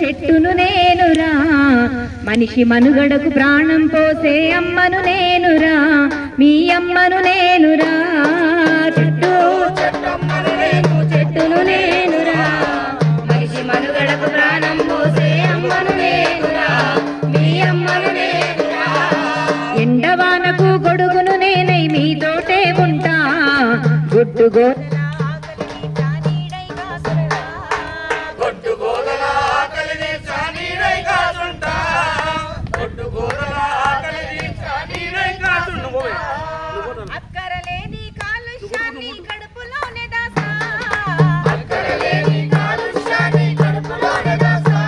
చెట్టును నేనురా, మనిషి మనుగడకు ప్రాణం పోసే అమ్మను నేనురా, మీ అమ్మను నేనురా. చెట్టును నేనురా, మనిషి మనుగడకు ప్రాణం పోసే అమ్మను నేనురా, మీ అమ్మను నేనురా. ఎండవానకు గొడుగును నేనై మీతోటే ఉంటా, గుడ్డుగో అక్కరలేని కాలుష్యాన్ని కడుపులోనే దాసా, అక్కరలేని కాలుష్యాన్ని కడుపులోనే దాసా,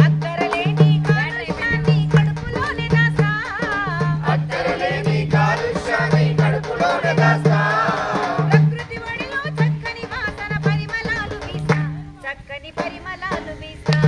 అక్కరలేని కాలుష్యాన్ని కడుపులోనే దాసా, అక్కరలేని కాలుష్యాన్ని కడుపులోనే దాసా. ప్రకృతి ఒడిలో చక్కని వాసన పరిమళాలు వీసా, చక్కని పరిమళాలు వీసా.